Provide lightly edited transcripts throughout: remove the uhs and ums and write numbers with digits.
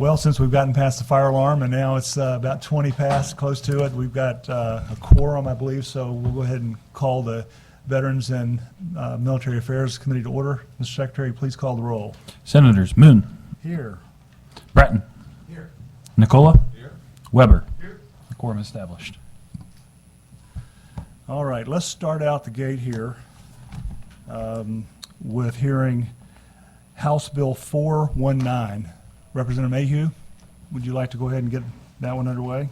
Well, since we've gotten past the fire alarm and now it's about 20 past, close to it, we've got a quorum, I believe, so we'll go ahead and call the Veterans and Military Affairs Committee to order. Mr. Secretary, please call the roll. Senators Moon. Here. Brattin. Here. Nicola. Here. Weber. Here. The quorum established. All right, let's start out the gate here with hearing House Bill 419. Representative Mayhew, would you like to go ahead and get that one underway?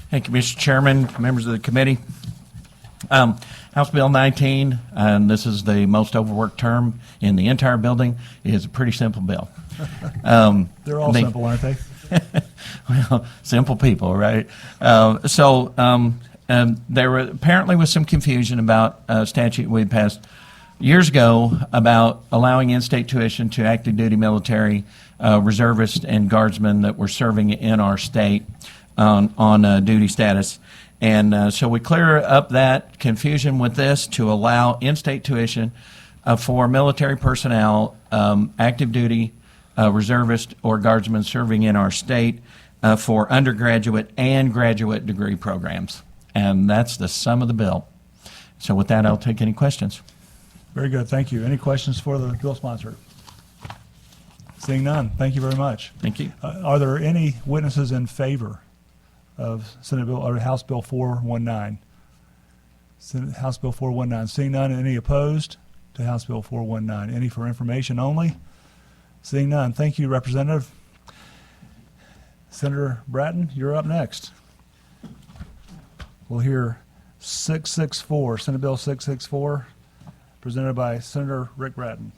Thank you, Mr. Chairman, members of the committee. House Bill 19, and this is the most overworked term in the entire building, is a pretty simple bill. They're all simple, aren't they? Well, simple people, right? There apparently was some confusion about a statute we passed years ago about allowing in-state tuition to active duty military, reservists, and guardsmen that were serving in our state on duty status. And so we clear up that confusion with this to allow in-state tuition for military personnel, active duty, reservist, or guardsmen serving in our state for undergraduate and graduate degree programs. And that's the sum of the bill. So with that, I'll take any questions. Very good, thank you. Any questions for the bill sponsor? Seeing none, thank you very much. Thank you. Are there any witnesses in favor of Senate Bill or House Bill 419? House Bill 419. Seeing none, any opposed to House Bill 419? Any for information only? Seeing none, thank you, Representative. Senator Brattin, you're up next. We'll hear 664, Senate Bill 664, presented by Senator Rick Brattin.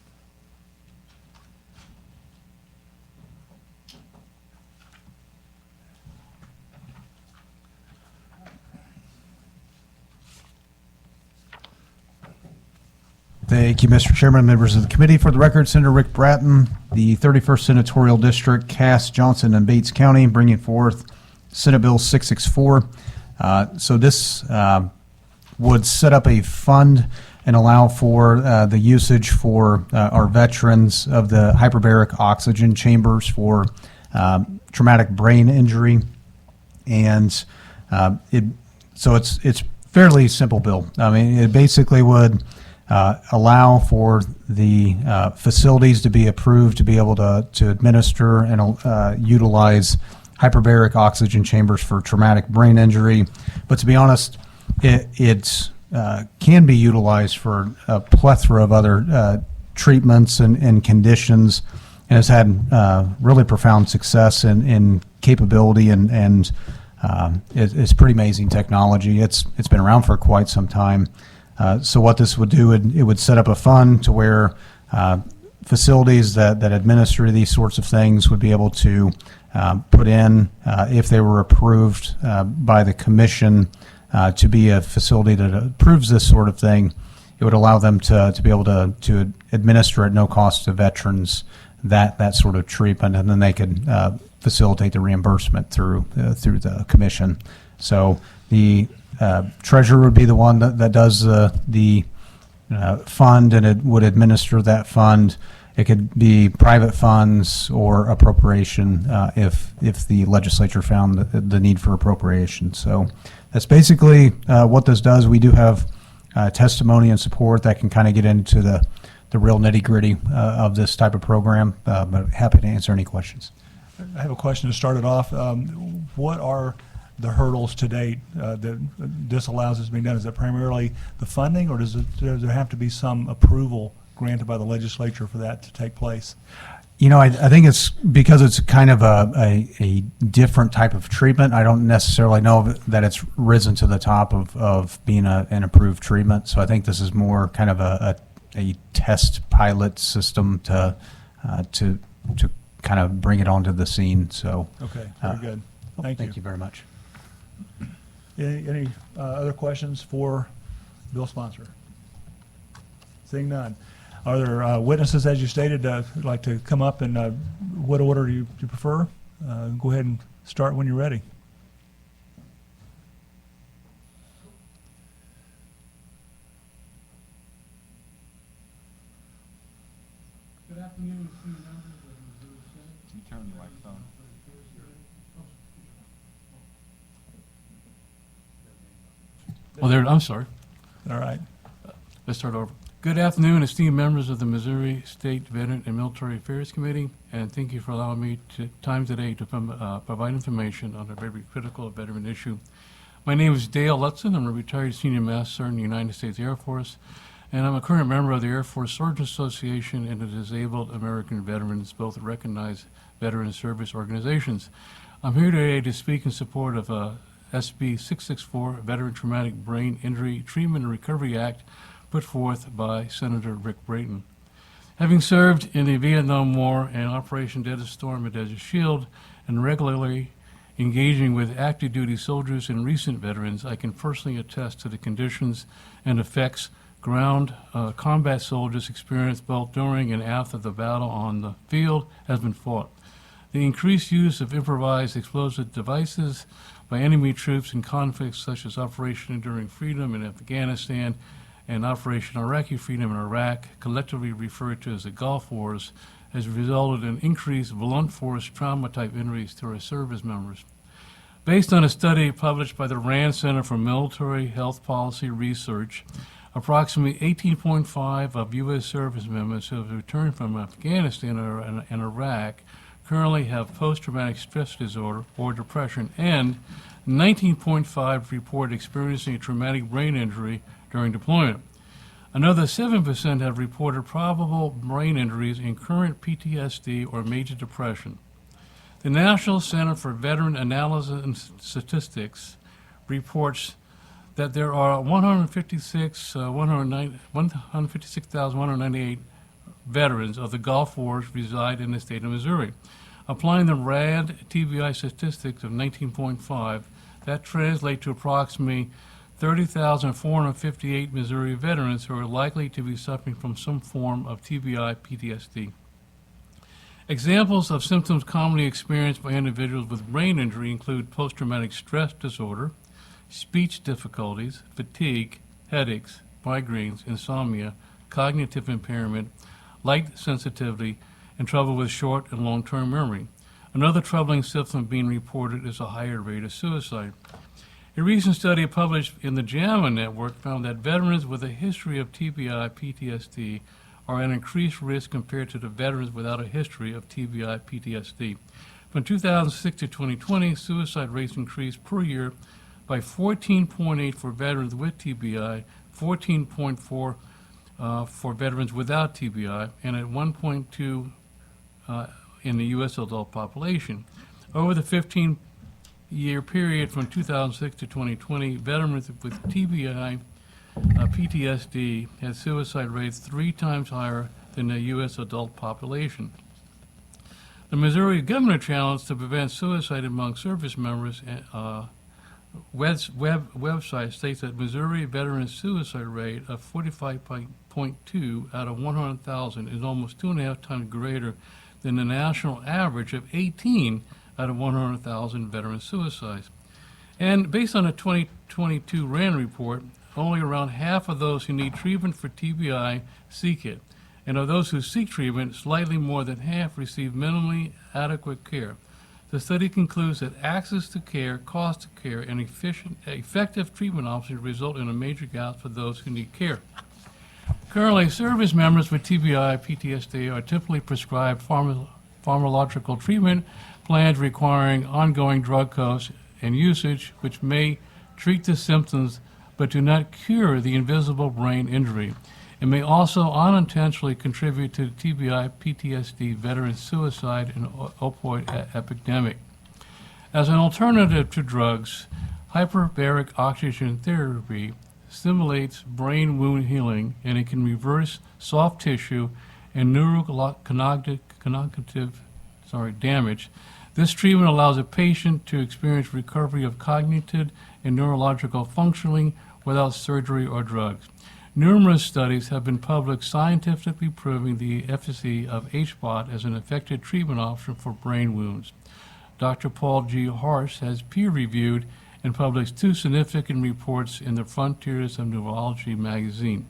Thank you, Mr. Chairman, members of the committee. For the record, Senator Rick Brattin, the 31st Senatorial District, Cass, Johnson, and Bates County, bringing forth Senate Bill 664. So this would set up a fund and allow for the usage for our veterans of the hyperbaric oxygen chambers for traumatic brain injury. And so it's fairly simple bill. I mean, it basically would allow for the facilities to be approved to be able to administer and utilize hyperbaric oxygen chambers for traumatic brain injury. But to be honest, it can be utilized for a plethora of other treatments and conditions, and has had really profound success in capability, and it's pretty amazing technology. It's been around for quite some time. So what this would do, it would set up a fund to where facilities that administer these sorts of things would be able to put in, if they were approved by the commission to be a facility that approves this sort of thing, it would allow them to be able to administer at no cost to veterans that sort of treatment, and then they could facilitate the reimbursement through the commission. So the treasurer would be the one that does the fund, and it would administer that fund. It could be private funds or appropriation if the legislature found the need for appropriation. So that's basically what this does. We do have testimony and support that can kind of get into the real nitty-gritty of this type of program, but happy to answer any questions. I have a question to start it off. What are the hurdles to date that this allows this to be done? Is it primarily the funding, or does there have to be some approval granted by the legislature for that to take place? You know, I think it's because it's kind of a different type of treatment. I don't necessarily know that it's risen to the top of being an approved treatment. So I think this is more kind of a test pilot system to kind of bring it onto the scene. So okay, very good. Thank you very much. Any other questions for bill sponsor? Seeing none. Are there witnesses, as you stated, who'd like to come up, and what order do you prefer? Go ahead and start when you're ready. afternoon, esteemed members of the Missouri Senate. Turn the microphone. Oh, there, I'm sorry. All right. Let's start over. Good afternoon, esteemed members of the Missouri State Veteran and Military Affairs Committee, and thank you for allowing me time today to provide information on a very critical veteran issue. My name is Dale Lutzen. I'm a retired senior master in the United States Air Force, and I'm a current member of the Air Force Surgeon Association and the Disabled American Veterans, both recognized veteran service organizations. I'm here today to speak in support of SB664, Veteran Traumatic Brain Injury Treatment and Recovery Act, put forth by Senator Rick Brattin. Having served in the Vietnam War and Operation Desert Storm and Desert Shield, and regularly engaging with active duty soldiers and recent veterans, I can personally attest to the conditions and effects ground combat soldiers experience both during and after the battle on the field has been fought. The increased use of improvised explosive devices by enemy troops in conflicts such as Operation Enduring Freedom in Afghanistan and Operation Iraqi Freedom in Iraq, collectively referred to as the Gulf Wars, has resulted in increased blunt force trauma-type injuries to our service members. Based on a study published by the RAND Center for Military Health Policy Research, approximately 18.5% of U.S. service members who have returned from Afghanistan and Iraq currently have post-traumatic stress disorder or depression, and 19.5% report experiencing a traumatic brain injury during deployment. Another 7% have reported probable brain injuries in current PTSD or major depression. The National Center for Veteran Analysis and Statistics reports that there are 156,198 veterans of the Gulf Wars reside in the state of Missouri. Applying the RAD TBI statistics of 19.5, that translates to approximately 30,458 Missouri veterans who are likely to be suffering from some form of TBI PTSD. Examples of symptoms commonly experienced by individuals with brain injury include post-traumatic stress disorder, speech difficulties, fatigue, headaches, migraines, insomnia, cognitive impairment, light sensitivity, and trouble with short and long-term memory. Another troubling symptom being reported is a higher rate of suicide. A recent study published in the JAMA Network found that veterans with a history of TBI PTSD are at increased risk compared to the veterans without a history of TBI PTSD. From 2006 to 2020, suicide rates increased per year by 14.8 for veterans with TBI, 14.4 for veterans without TBI, and at 1.2 in the U.S. adult population. Over the 15-year period from 2006 to 2020, veterans with TBI PTSD had suicide rates 3 times higher than the U.S. adult population. The Missouri Governor Challenge to Prevent Suicide Among Service Members website states that Missouri veteran suicide rate of 45.2 out of 100,000 is almost 2.5 times greater than the national average of 18 out of 100,000 veteran suicides. And based on a 2022 RAND report, only around half of those who need treatment for TBI seek it. And of those who seek treatment, slightly more than half receive minimally adequate care. The study concludes that access to care, cost of care, and effective treatment options result in a major gap for those who need care. Currently, service members with TBI PTSD are typically prescribed pharmacological treatment plans requiring ongoing drug costs and usage, which may treat the symptoms but do not cure the invisible brain injury. It may also unintentionally contribute to the TBI PTSD veteran suicide and opioid epidemic. As an alternative to drugs, hyperbaric oxygen therapy stimulates brain wound healing, and it can reverse soft tissue and neurocognitive damage. This treatment allows a patient to experience recovery of cognitive and neurological functioning without surgery or drugs. Numerous studies have been published scientifically proving the efficacy of HBOT as an effective treatment option for brain wounds. Dr. Paul G. Harsh has peer-reviewed and published 2 significant reports in the Frontiers of Neurology magazine.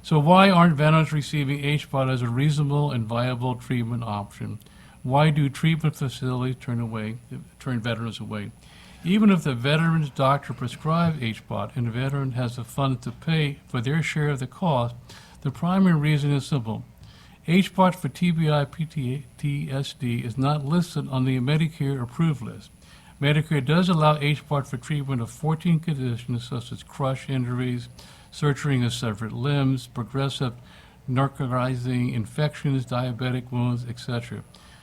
So why aren't veterans receiving HBOT as a reasonable and viable treatment option? Why do treatment facilities turn veterans away? Even if the veteran's doctor prescribes HBOT and the veteran has the funds to pay for their share of the cost, the primary reason is simple. HBOT for TBI PTSD is not listed on the Medicare approved list. Medicare does allow HBOT for treatment of 14 conditions such as crush injuries, surgery of severed limbs, progressive narcotizing infections, diabetic wounds, etc.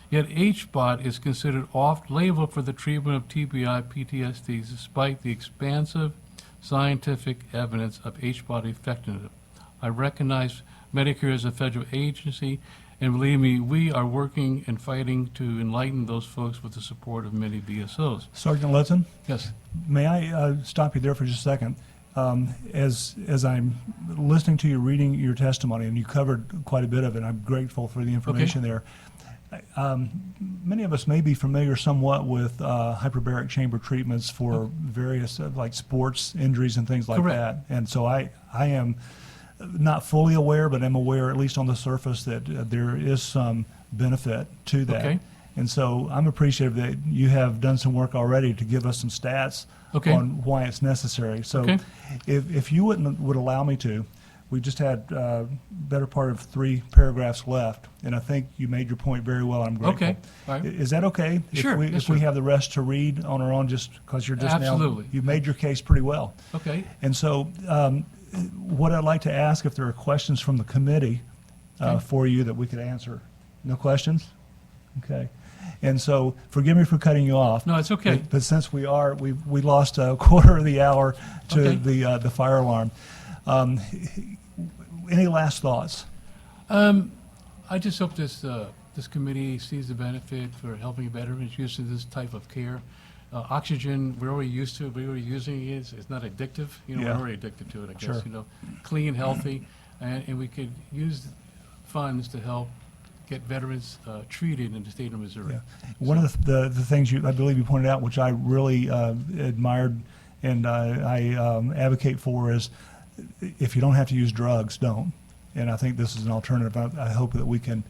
Yet HBOT is considered off-label for the treatment of TBI PTSD despite the expansive scientific evidence of HBOT effectiveness. I recognize Medicare is a federal agency, and believe me, we are working and fighting to enlighten those folks with the support of many VSOs. Sergeant Letson, Yes. may I stop you there for just a second? As I'm listening to you reading your testimony, and you covered quite a bit of it, I'm grateful for the information there. Many of us may be familiar somewhat with hyperbaric chamber treatments for various like sports injuries and things like Correct. that. And so I am not fully aware, but I'm aware, at least on the surface, that there is some benefit to that. Okay. And so I'm appreciative that you have done some work already to give us some stats Okay. on why it's necessary. So Okay. if you would allow me to, we just had better part of 3 paragraphs left, and I think you made your point very well. I'm grateful. Okay. All right. Is that okay? Sure. Yes, If we sir. have the rest to read on our own, just because you're just Absolutely. now, you've made your case pretty well. Okay. And so what I'd like to ask, if there are questions from the committee for you that we could answer. No questions? Okay. And so forgive me for cutting you off. No, it's okay. But since we lost a quarter of the hour to Okay. the fire alarm. Any last thoughts? I just hope this committee sees the benefit for helping veterans using this type of care. Oxygen, we're already used to it, we're already using it, it's not addictive, Yeah. we're already addicted to it, I guess, Sure. Clean, healthy, and we could use funds to help get veterans treated in the state of Missouri. Yeah. One of the things I believe you pointed out, which I really admired and I advocate for, is if you don't have to use drugs, don't. And I think this is an alternative. I hope that we can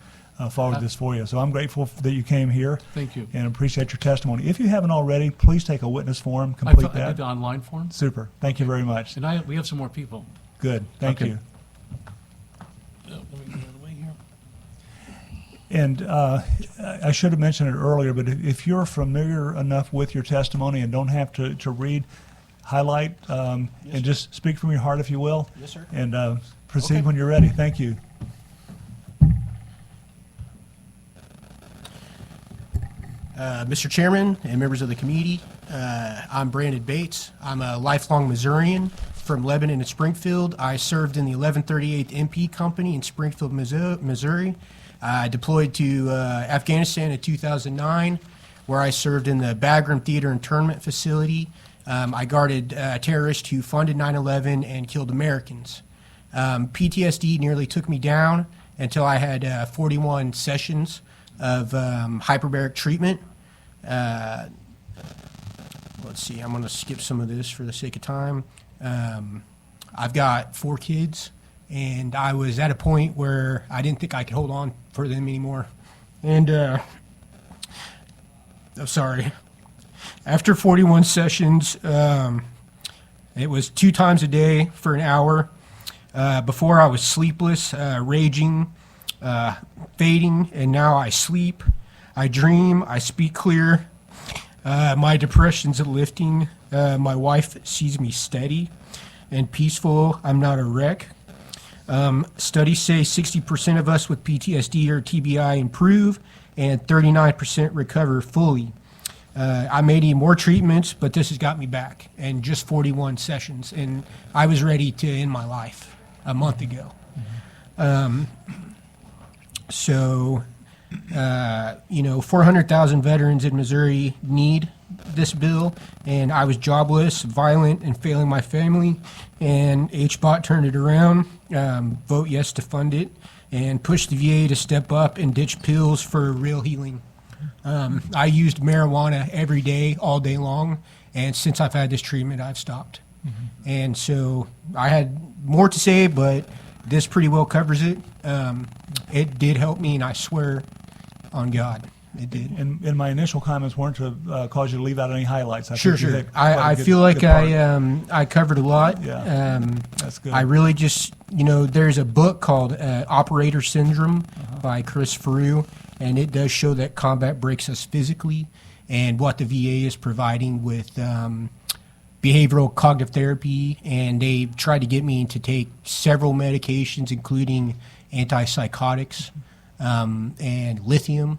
forward this for you. So I'm grateful that you came here. Thank you. And appreciate your testimony. If you haven't already, please take a witness form, I complete did that. the online form, Super. Thank you very much. and we have some more people. Good. Thank Okay. you. Let me get out of the way here. And I should have mentioned it earlier, but if you're familiar enough with your testimony and don't have to read, highlight, and just speak from your heart, if you will. Yes, sir. And proceed Okay. when you're ready. Thank you. Mr. Chairman and members of the committee, I'm Brandon Bates. I'm a lifelong Missourian from Lebanon and Springfield. I served in the 1138th MP Company in Springfield, Missouri. I deployed to Afghanistan in 2009, where I served in the Bagram Theater Internment Facility. I guarded terrorists who funded 9/11 and killed Americans. PTSD nearly took me down until I had 41 sessions of hyperbaric treatment. Let's see, I'm going to skip some of this for the sake of time. I've got 4 kids, and I was at a point where I didn't think I could hold on for them anymore. And, I'm sorry. After 41 sessions, it was 2 times a day for an hour. Before I was sleepless, raging, fading, and now I sleep, I dream, I speak clear. My depression's lifting. My wife sees me steady and peaceful. I'm not a wreck. Studies say 60% of us with PTSD or TBI improve and 39% recover fully. I may need more treatments, but this has got me back, and just 41 sessions, and I was ready to end my life a month ago. So, 400,000 veterans in Missouri need this bill, and I was jobless, violent, and failing my family, and HBOT turned it around. Vote yes to fund it, and push the VA to step up and ditch pills for real healing. I used marijuana every day, all day long, and since I've had this treatment, I've stopped. And so I had more to say, but this pretty well covers it. It did help me, and I swear on God, it did. And my initial comments weren't to cause you to leave out any highlights. I Sure, think you sure. hit quite a I good- feel like good part. I covered a lot. Yeah. That's good. I really just, there's a book called Operator Syndrome by Chris Farrew, and it does show that combat breaks us physically, and what the VA is providing with behavioral cognitive therapy, and they tried to get me to take several medications, including antipsychotics and lithium,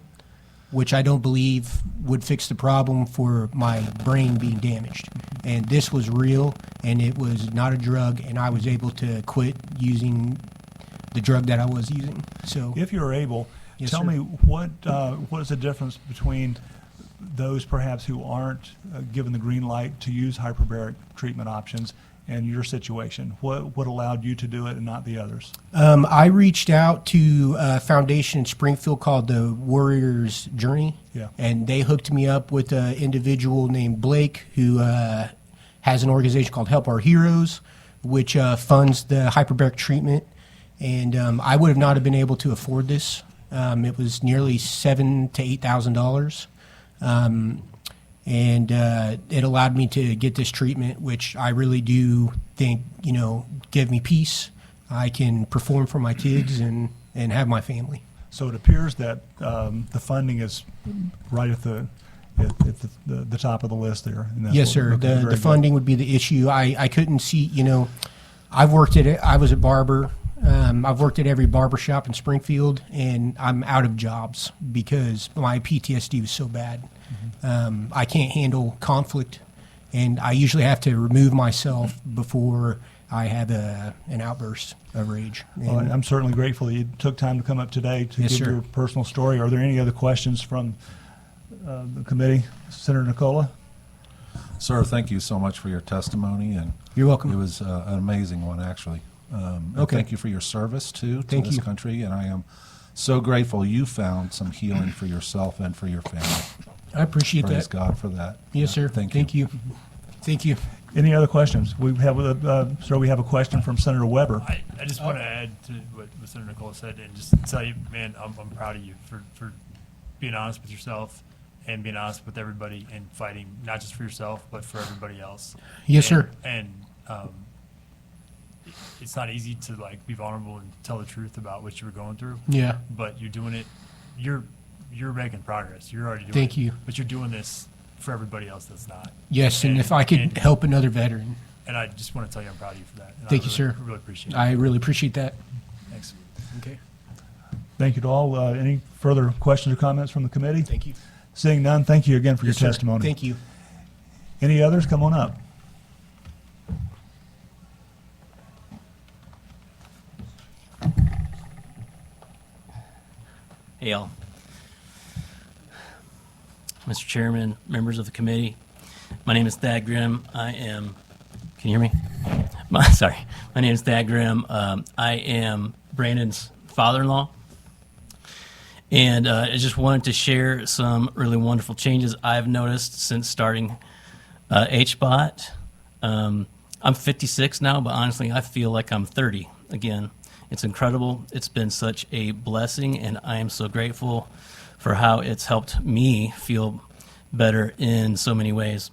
which I don't believe would fix the problem for my brain being damaged. And this was real, and it was not a drug, and I was able to quit using the drug that I was using. So, If you're able, Yes, tell sir. me what is the difference between those perhaps who aren't given the green light to use hyperbaric treatment options and your situation? What allowed you to do it and not the others? I reached out to a foundation in Springfield called the Warrior's Journey, Yeah. and they hooked me up with an individual named Blake who has an organization called Help Our Heroes, which funds the hyperbaric treatment. And I would have not have been able to afford this. It was nearly $7,000 to $8,000. And it allowed me to get this treatment, which I really do think, give me peace. I can perform for my kids and have my family. So it appears that the funding is right at the top of the list there. And that's Yes, what- sir. okay, very The good. funding would be the issue. I couldn't see, I've worked at it. I was a barber. I've worked at every barber shop in Springfield, and I'm out of jobs because my PTSD was so bad. I can't handle conflict, and I usually have to remove myself before I have an outburst of rage. Well, And- I'm certainly grateful that you took time to come up today to Yes, give sir. your personal story. Are there any other questions from the committee? Senator Nicola? Sir, thank you so much for your testimony, and You're welcome. it was an amazing one, actually. And Okay. thank you for your service, too, to Thank this you. country, and I am so grateful you found some healing for yourself and for your family. I appreciate Praise that. God for that. Yes, sir. Thank you. Thank you. Any other questions? We have a question from Senator Weber. I just want to add to what Senator Nicola said and just tell you, man, I'm proud of you for being honest with yourself and being honest with everybody and fighting not just for yourself but for everybody else. Yes, And- sir. And it's not easy to be vulnerable and tell the truth about what you were going through, Yeah. but you're doing it. You're making progress. You're already doing Thank it. you. But you're doing this for everybody else that's not. Yes, and if I could and- help another veteran, And I just want to tell you I'm proud of you for that. And Thank I you, really, sir. I really appreciate it. I really appreciate that. Thanks. Okay. Thank you to all. Any further questions or comments from the committee? Thank you. Seeing none, thank you again for your Yes, sir. testimony. Thank you. Any others? Come on up. Hey, all. Mr. Chairman, members of the committee, my name is Thad Grimm. Can you hear me? Sorry. My name is Thad Grimm. I am Brandon's father-in-law. And I just wanted to share some really wonderful changes I've noticed since starting HBOT. I'm 56 now, but honestly, I feel like I'm 30 again. It's incredible. It's been such a blessing, and I am so grateful for how it's helped me feel better in so many ways.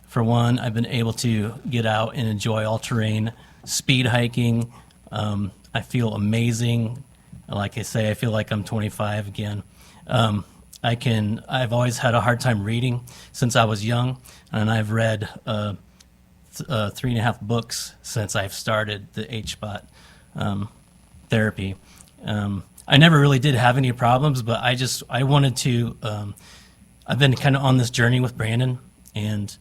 For one, I've been able to get out and enjoy all-terrain speed hiking. I feel amazing. Like I say, I feel like I'm 25 again. I've always had a hard time reading since I was young, and I've read 3.5 books since I've started the HBOT therapy. I never really did have any problems, but I wanted to. I've been kind of on this journey with Brandon, and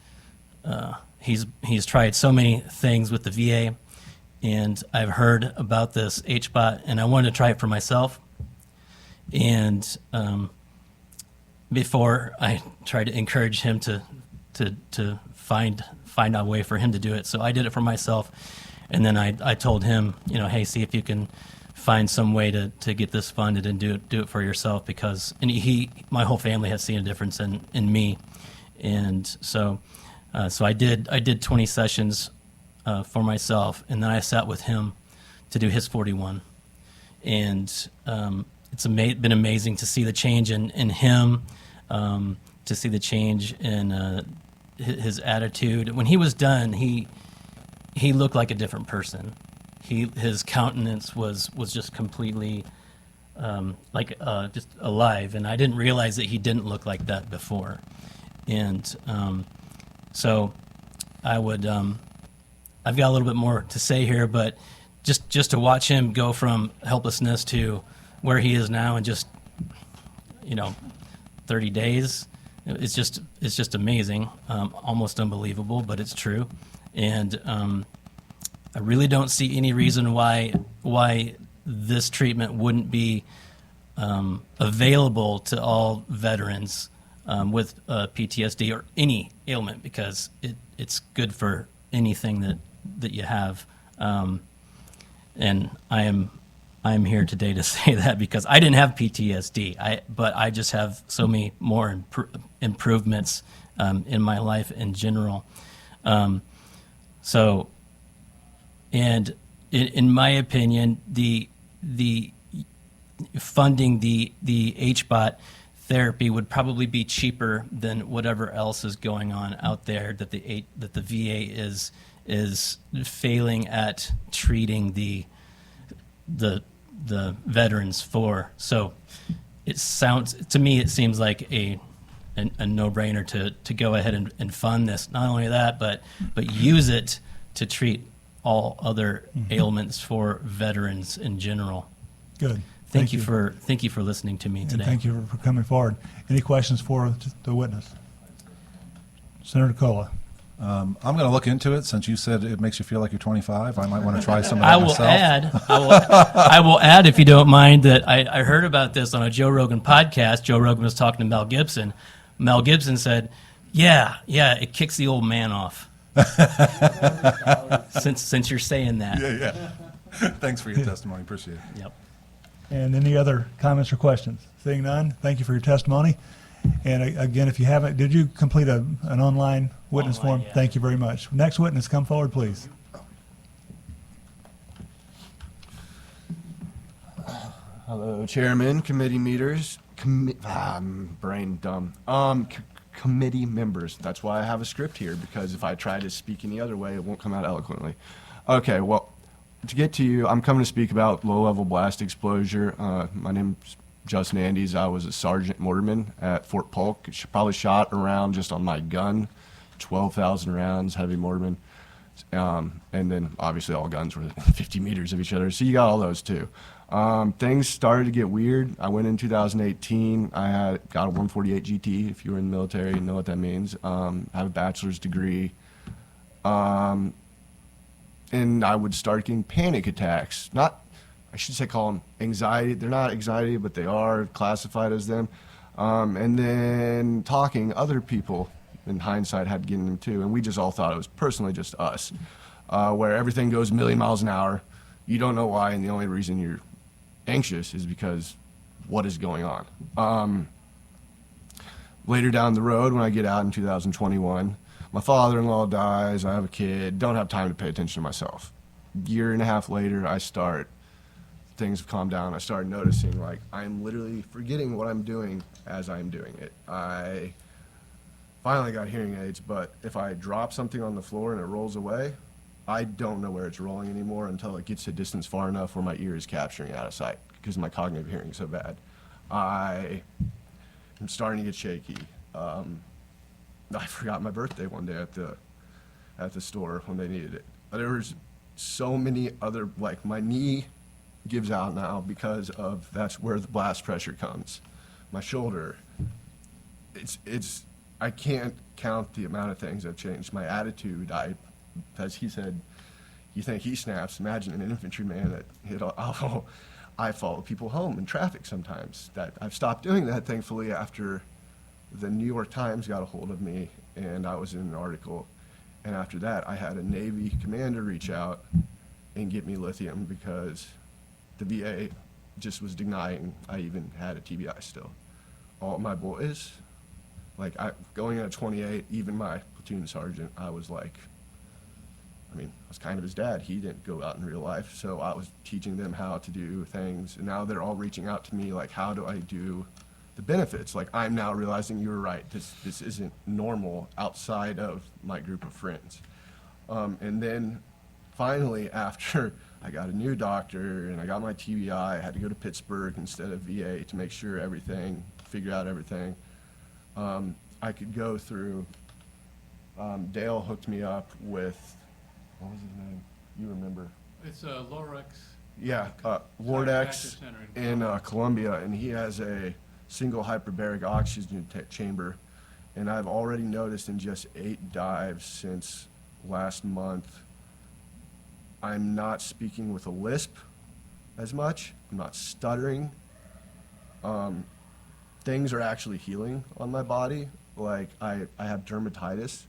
he's tried so many things with the VA, and I've heard about this HBOT, and I wanted to try it for myself. And before I tried to encourage him to find a way for him to do it, so I did it for myself, and then I told him, hey, see if you can find some way to get this funded and do it for yourself, because my whole family has seen a difference in me, and so I did 20 sessions for myself, and then I sat with him do his 41. And it's been amazing to see the change in him, to see the change in his attitude. When he was done, he looked like a different person. His countenance was just completely just alive, and I didn't realize that he didn't look like that before. And so I would, I've got a little bit more to say here, but just to watch him go from helplessness to where he is now in just 30 days, it's just amazing, almost unbelievable, but it's true. And I really don't see any reason why this treatment wouldn't be available to all veterans with PTSD or any ailment, because it's good for anything that you have. And I am here today to say that because I didn't have PTSD, but I just have so many more improvements in my life in general. So, and in my opinion, the funding the HBOT therapy would probably be cheaper than whatever else is going on out there that the VA is failing at treating the veterans for. So it seems like a no-brainer to go ahead and fund this. Not only that, but use it to treat all other ailments for veterans in general. Good. Thank you for listening to me And today. thank you for coming forward. Any questions for the witness? Senator Cola. I'm going to look into it. Since you said it makes you feel like you're 25, I might want to try some of I that will myself. I will add, if you don't mind, that I heard about this on a Joe Rogan podcast. Joe Rogan was talking to Mel Gibson. Mel Gibson said, yeah, it kicks the old man off. since you're saying that. Yeah. Thanks for your testimony. Appreciate it. Yep. And any other comments or questions? Seeing none, thank you for your testimony. And again, if you haven't, did you complete an online witness Online, form? yeah. Thank you very much. Next witness, come forward, please. Hello, Chairman, committee meters, I'm brain dumb. Committee members. That's why I have a script here, because if I try to speak any other way, it won't come out eloquently. Okay, well, to get to you, I'm coming to speak about low-level blast exposure. My name's Justin Andes. I was a sergeant mortarman at Fort Polk. Probably shot around just on my gun, 12,000 rounds, heavy mortarman. And then obviously all guns were 50 meters of each other, so you got all those too. Things started to get weird. I went in 2018. I got a 148 GT. If you were in the military, you know what that means. I have a bachelor's degree. And I would start getting panic attacks. I should say call them anxiety. They're not anxiety, but they are classified as them. And then talking, other people in hindsight had getting them too. And we just all thought it was personally just us, where everything goes a million miles an hour. You don't know why, and the only reason you're anxious is because what is going on. Later down the road, when I get out in 2021, my father-in-law dies, I have a kid, don't have time to pay attention to myself. Year and a half later, things have calmed down. I started noticing, like, I'm literally forgetting what I'm doing as I'm doing it. I finally got hearing aids, but if I drop something on the floor and it rolls away, I don't know where it's rolling anymore until it gets a distance far enough where my ear is capturing it out of sight because my cognitive hearing is so bad. I am starting to get shaky. I forgot my birthday one day at the store when they needed it. There was so many other, like, my knee gives out now because of that's where the blast pressure comes. My shoulder, I can't count the amount of things that have changed. My attitude, as he said, you think he snaps. Imagine an infantryman that I follow people home in traffic sometimes. That I've stopped doing that, thankfully, after the New York Times got a hold of me and I was in an article. And after that, I had a Navy commander reach out and get me lithium because the VA just was denying I even had a TBI still. All my boys, like going at 28, even my platoon sergeant, I was like, I mean, I was kind of his dad. He didn't go out in real life, so I was teaching them how to do things. And now they're all reaching out to me, like, how do I do the benefits? Like, I'm now realizing you were right. This isn't normal outside of my group of friends. And then finally, after I got a new doctor and I got my TBI, I had to go to Pittsburgh instead of VA to make sure figure out everything. I could go through, Dale hooked me up with, what was his name? You remember? It's Lorex. Yeah, Psychiatric Lordex Center in Columbia, and he has a single hyperbaric oxygen chamber. And I've already noticed in just 8 dives since last month, I'm not speaking with a lisp as much. I'm not stuttering. Things are actually healing on my body. Like, I have dermatitis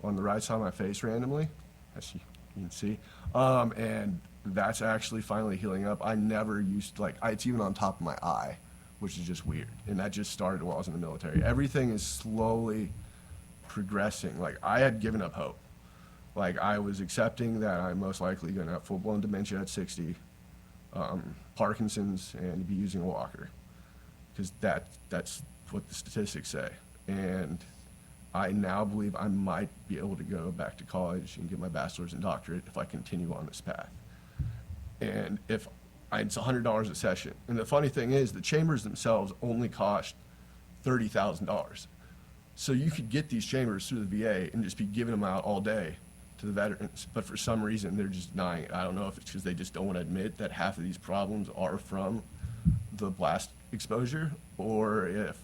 on the right side of my face randomly, as you can see. And that's actually finally healing up. I never used to, it's even on top of my eye, which is just weird. And that just started while I was in the military. Everything is slowly progressing. Like, I had given up hope. Like, I was accepting that I'm most likely going to have full-blown dementia at 60, Parkinson's, and be using a walker. Because that's what the statistics say. And I now believe I might be able to go back to college and get my bachelor's and doctorate if I continue on this path. And it's $100 a session. And the funny thing is, the chambers themselves only cost $30,000. So you could get these chambers through the VA and just be giving them out all day to the veterans. But for some reason, they're just denying it. I don't know if it's because they just don't want to admit that half of these problems are from the blast exposure, or if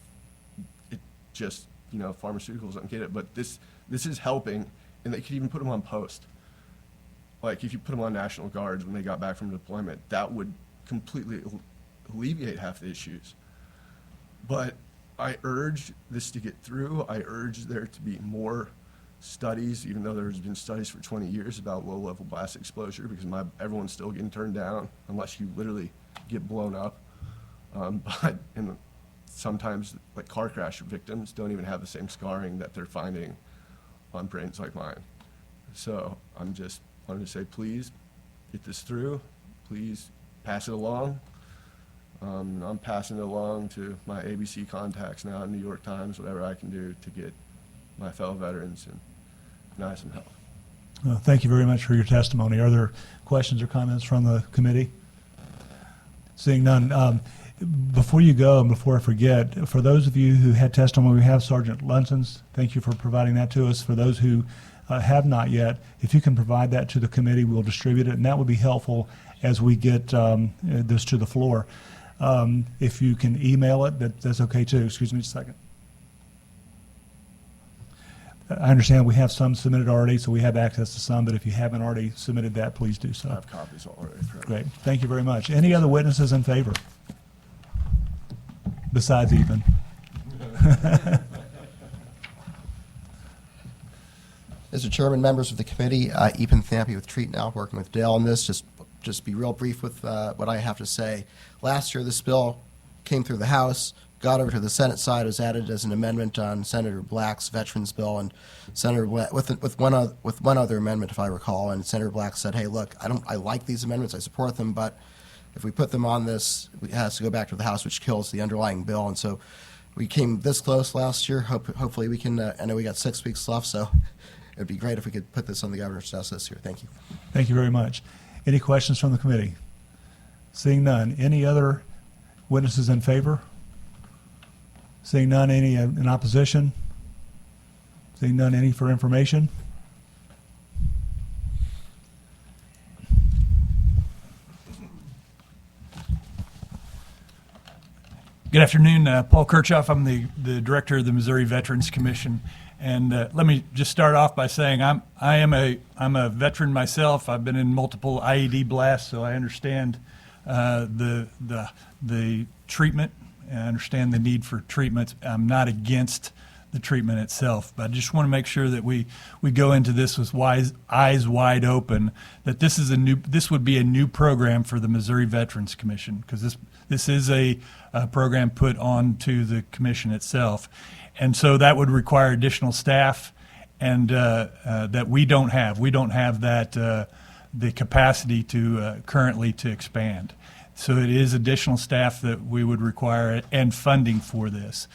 it just, pharmaceuticals don't get it. But this is helping, and they could even put them on post. Like, if you put them on National Guards when they got back from deployment, that would completely alleviate half the issues. But I urge this to get through. I urge there to be more studies, even though there's been studies for 20 years about low-level blast exposure, because everyone's still getting turned down unless you literally get blown up. But sometimes, like, car crash victims don't even have the same scarring that they're finding on brains like mine. So I'm just wanted to say, please get this through. Please pass it along. I'm passing it along to my ABC contacts now in New York Times, whatever I can do to get my fellow veterans and some help. Well, thank you very much for your testimony. Are there questions or comments from the committee? Seeing none. Before you go, and before I forget, for those of you who had testimony, we have Sergeant Lunson's. Thank you for providing that to us. For those who have not yet, if you can provide that to the committee, we'll distribute it, and that would be helpful as we get this to the floor. If you can email it, that's okay too. Excuse me just a second. I understand we have some submitted already, so we have access to some, but if you haven't already submitted that, please do so. I have copies already. Great. Thank you very much. Any other witnesses in favor? Besides Ethan. Mr. Chairman, members of the committee, Ethan Thampy with Treat Now, working with Dale on this. Just be real brief with what I have to say. Last year, this bill came through the House, got over to the Senate side, was added as an amendment on Senator Black's Veterans Bill, and Senator Black, with one other amendment, if I recall. And Senator Black said, "Hey, look, I like these amendments, I support them, but if we put them on this, it has to go back to the House, which kills the underlying bill." And so we came this close last year. Hopefully we can. I know we got 6 weeks left, so it'd be great if we could put this on the governor's desk this year. Thank you. Thank you very much. Any questions from the committee? Seeing none. Any other witnesses in favor? Seeing none. Any in opposition? Seeing none. Any for information? Good afternoon, Paul Kirchhoff. I'm the director of the Missouri Veterans Commission, and let me just start off by saying I'm a veteran myself. I've been in multiple IED blasts, so I understand the treatment. And I understand the need for treatment. I'm not against the treatment itself, but I just want to make sure that we go into this with eyes wide open. That this would be a new program for the Missouri Veterans Commission, because this is a program put on to the commission itself. And so that would require additional staff and that we don't have. We don't have that the capacity to currently to expand. So it is additional staff that we would require and funding for this.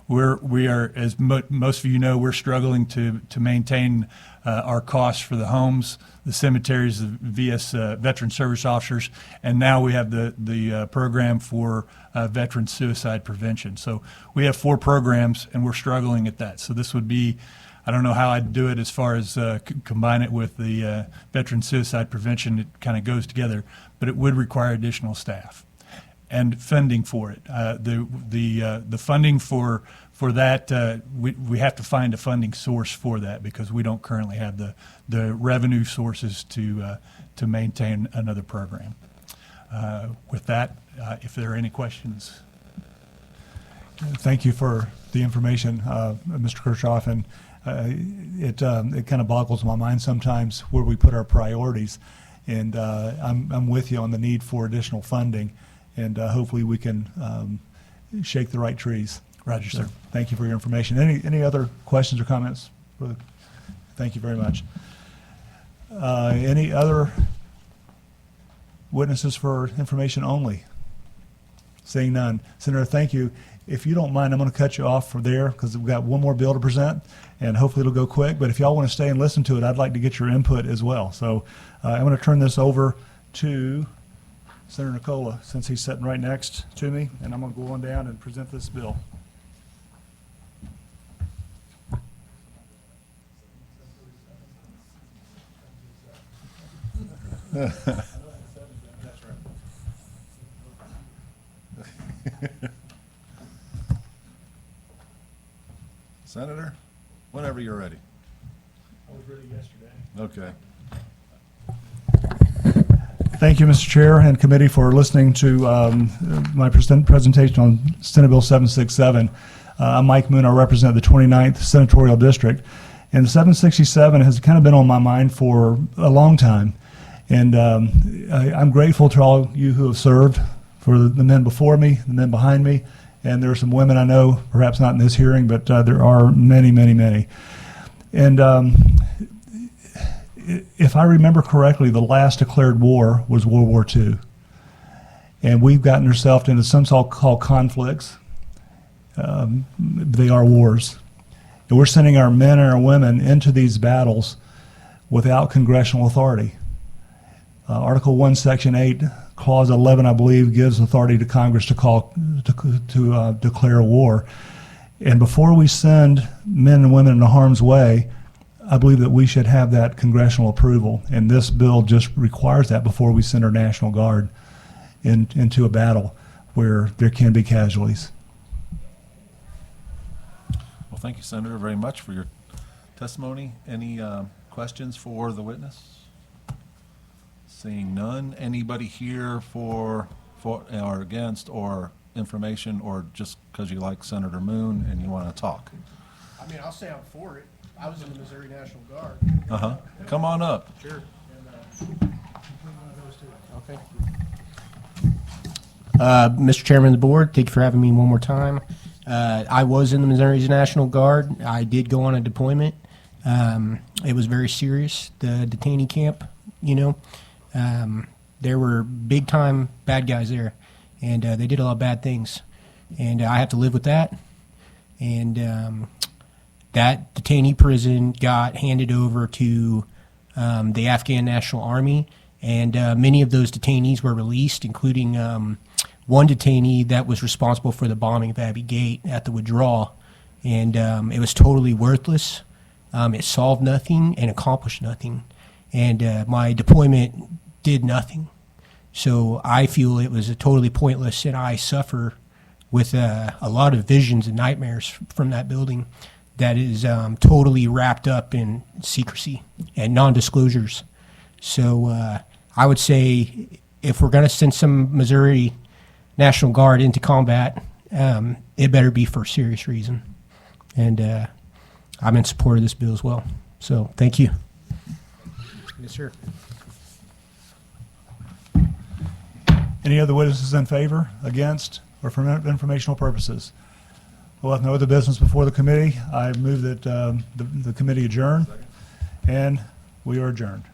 We are, as most of you know, we're struggling to maintain our costs for the homes, the cemeteries, the VS veteran service officers, and now we have the program for veteran suicide prevention. So we have 4 programs, and we're struggling at that. So this would be, I don't know how I'd do it as far as combine it with the veteran suicide prevention. It kind of goes together, but it would require additional staff and funding for it. The funding for that, we have to find a funding source for that because we don't currently have the revenue sources to maintain another program. With that, if there are any questions. Thank you for the information, Mr. Kirchhoff, and it kind of boggles my mind sometimes where we put our priorities, and I'm with you on the need for additional funding, and hopefully we can shake the right trees. Roger, sir. Thank you for your information. Any other questions or comments? Thank you very much. Any other witnesses for information only? Seeing none. Senator, thank you. If you don't mind, I'm going to cut you off from there because we've got one more bill to present, and hopefully it'll go quick. But if y'all want to stay and listen to it, I'd like to get your input as well. So I'm going to turn this over to Senator Nicola, since he's sitting right next to me, and I'm going to go on down and present this bill. Senator, whenever you're ready. I was ready yesterday. Okay. Thank you, Mr. Chair and committee, for listening to my presentation on Senate Bill 767. I'm Mike Moon. I represent the 29th Senatorial District. And 767 has kind of been on my mind for a long time. And I'm grateful to all you who have served, for the men before me, the men behind me, and there are some women I know, perhaps not in this hearing, but there are many, many, many. And if I remember correctly, the last declared war was World War II. And we've gotten ourselves into some so-called conflicts. They are wars. And we're sending our men and our women into these battles without congressional authority. Article 1, Section 8, Clause 11, I believe, gives authority to Congress to declare war. And before we send men and women into harm's way, I believe that we should have that congressional approval. And this bill just requires that before we send our National Guard into a battle where there can be casualties. Well, thank you, Senator, very much for your testimony. Any questions for the witness? Seeing none. Anybody here for or against, or information, or just because you like Senator Moon and you want to talk? I mean, I'll say I'm for it. I was in the Missouri National Guard. Uh-huh. Come on up. Sure. Okay. Mr. Chairman of the board, thank you for having me one more time. I was in the Missouri National Guard. I did go on a deployment. It was very serious, the detainee camp, you know. There were big-time bad guys there, and they did a lot of bad things. And I have to live with that. And that detainee prison got handed over to the Afghan National Army, and many of those detainees were released, including one detainee that was responsible for the bombing of Abbey Gate at the withdrawal. And it was totally worthless. It solved nothing and accomplished nothing. And my deployment did nothing. So I feel it was totally pointless, and I suffer with a lot of visions and nightmares from that building that is totally wrapped up in secrecy and non-disclosures. So I would say if we're going to send some Missouri National Guard into combat, it better be for a serious reason. And I'm in support of this bill as well. So thank you. Yes, sir. Any other witnesses in favor, against, or for informational purposes? Well, with no other business before the committee, I move that the committee adjourn, and we are adjourned.